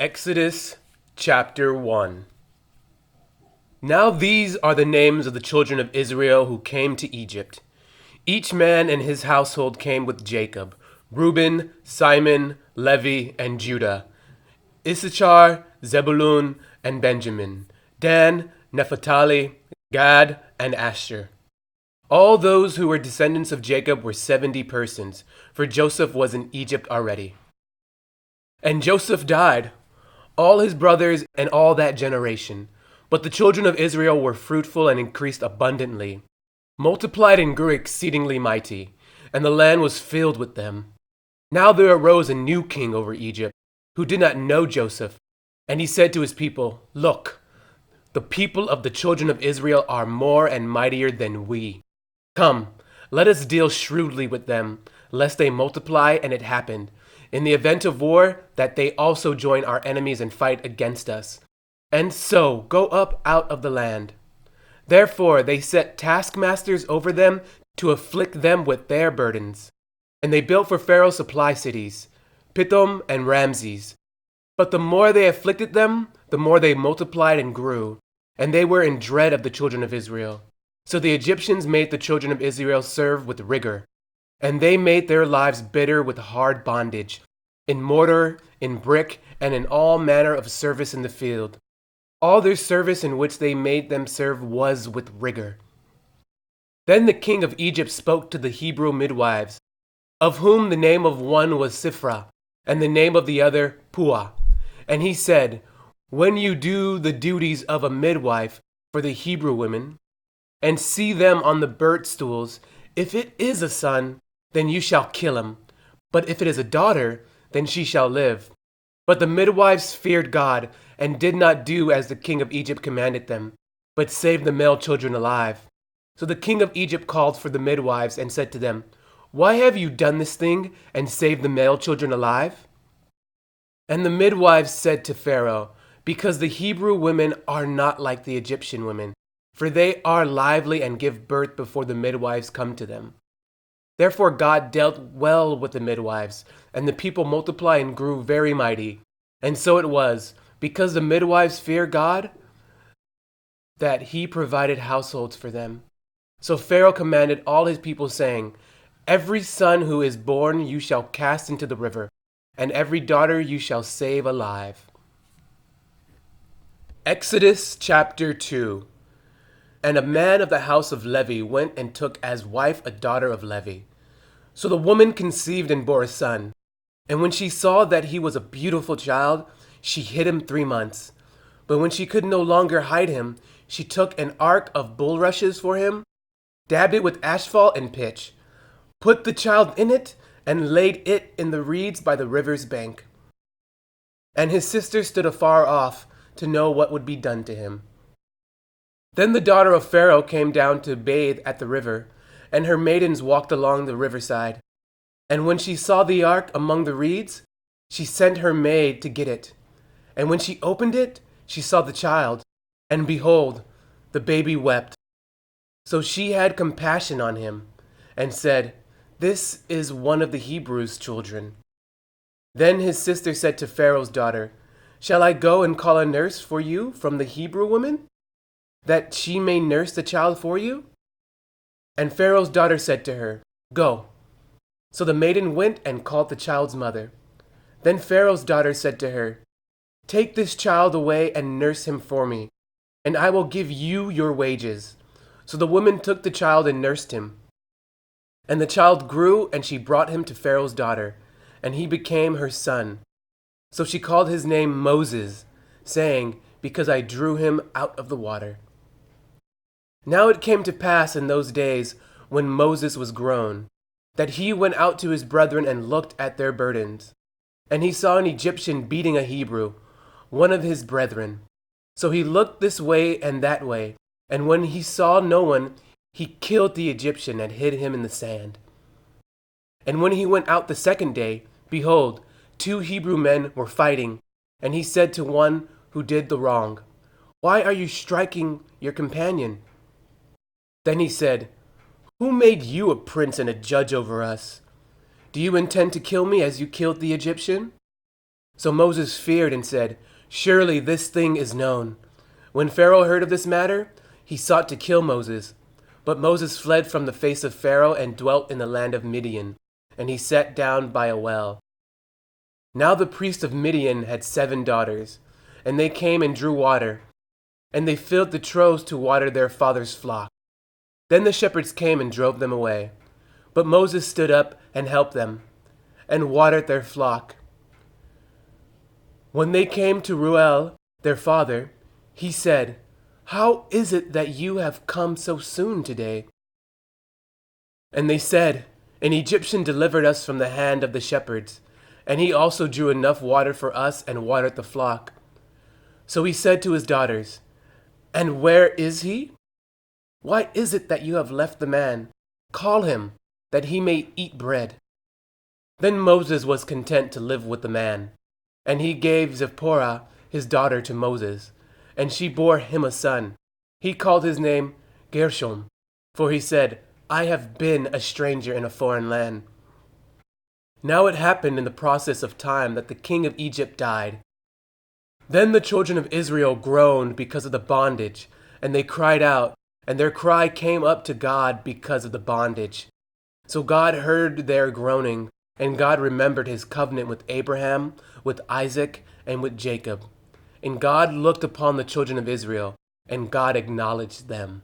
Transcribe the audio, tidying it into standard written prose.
Exodus chapter 1. Now these are the names of the children of Israel who came to Egypt. Each man and his household came with Jacob: Reuben, Simon, Levi, and Judah; Issachar, Zebulun, and Benjamin; Dan, Naphtali, Gad, and Asher. All those who were descendants of Jacob were 70 persons, for Joseph was in Egypt already. And Joseph died, all his brothers, and all that generation. But the children of Israel were fruitful and increased abundantly, multiplied and grew exceedingly mighty, and the land was filled with them. Now there arose a new king over Egypt, who did not know Joseph. And he said to his people, "Look, the people of the children of Israel are more and mightier than we. Come, let us deal shrewdly with them, lest they multiply." And it happened, in the event of war, that they also join our enemies and fight against us, and so go up out of the land. Therefore they set taskmasters over them to afflict them with their burdens. And they built for Pharaoh supply cities, Pithom and Ramses. But the more they afflicted them, the more they multiplied and grew, and they were in dread of the children of Israel. So the Egyptians made the children of Israel serve with rigor, and they made their lives bitter with hard bondage, in mortar, in brick, and in all manner of service in the field. All their service in which they made them serve was with rigor. Then the king of Egypt spoke to the Hebrew midwives, of whom the name of one was Siphrah, and the name of the other Puah. And he said, "When you do the duties of a midwife for the Hebrew women, and see them on the birth stools, if it is a son, then you shall kill him. But if it is a daughter, then she shall live." But the midwives feared God, and did not do as the king of Egypt commanded them, but saved the male children alive. So the king of Egypt called for the midwives and said to them, "Why have you done this thing, and saved the male children alive?" And the midwives said to Pharaoh, "Because the Hebrew women are not like the Egyptian women, for they are lively and give birth before the midwives come to them." Therefore God dealt well with the midwives, and the people multiplied and grew very mighty. And so it was, because the midwives fear God, that he provided households for them. So Pharaoh commanded all his people, saying, "Every son who is born you shall cast into the river, and every daughter you shall save alive." Exodus chapter 2. And a man of the house of Levi went and took as wife a daughter of Levi. So the woman conceived and bore a son. And when she saw that he was a beautiful child, she hid him 3 months. But when she could no longer hide him, she took an ark of bulrushes for him, dabbed it with asphalt and pitch, put the child in it, and laid it in the reeds by the river's bank. And his sister stood afar off to know what would be done to him. Then the daughter of Pharaoh came down to bathe at the river, and her maidens walked along the riverside. And when she saw the ark among the reeds, she sent her maid to get it. And when she opened it, she saw the child, and behold, the baby wept. So she had compassion on him, and said, "This is one of the Hebrews' children." Then his sister said to Pharaoh's daughter, "Shall I go and call a nurse for you from the Hebrew woman, that she may nurse the child for you?" And Pharaoh's daughter said to her, "Go." So the maiden went and called the child's mother. Then Pharaoh's daughter said to her, "Take this child away and nurse him for me, and I will give you your wages." So the woman took the child and nursed him. And the child grew, and she brought him to Pharaoh's daughter, and he became her son. So she called his name Moses, saying, "Because I drew him out of the water." Now it came to pass in those days, when Moses was grown, that he went out to his brethren and looked at their burdens. And he saw an Egyptian beating a Hebrew, one of his brethren. So he looked this way and that way, and when he saw no one, he killed the Egyptian and hid him in the sand. And when he went out the second day, behold, 2 Hebrew men were fighting. And he said to one who did the wrong, "Why are you striking your companion?" Then he said, "Who made you a prince and a judge over us? Do you intend to kill me as you killed the Egyptian?" So Moses feared and said, "Surely this thing is known." When Pharaoh heard of this matter, he sought to kill Moses. But Moses fled from the face of Pharaoh and dwelt in the land of Midian, and he sat down by a well. Now the priest of Midian had 7 daughters, and they came and drew water, and they filled the troughs to water their father's flock. Then the shepherds came and drove them away. But Moses stood up and helped them, and watered their flock. When they came to Reuel, their father, he said, "How is it that you have come so soon today?" And they said, "An Egyptian delivered us from the hand of the shepherds, and he also drew enough water for us and watered the flock." So he said to his daughters, "And where is he? Why is it that you have left the man? Call him, that he may eat bread." Then Moses was content to live with the man, and he gave Zipporah his daughter to Moses, and she bore him a son. He called his name Gershom, for he said, "I have been a stranger in a foreign land." Now it happened in the process of time that the king of Egypt died. Then the children of Israel groaned because of the bondage, and they cried out, and their cry came up to God because of the bondage. So God heard their groaning, and God remembered his covenant with Abraham, with Isaac, and with Jacob. And God looked upon the children of Israel, and God acknowledged them.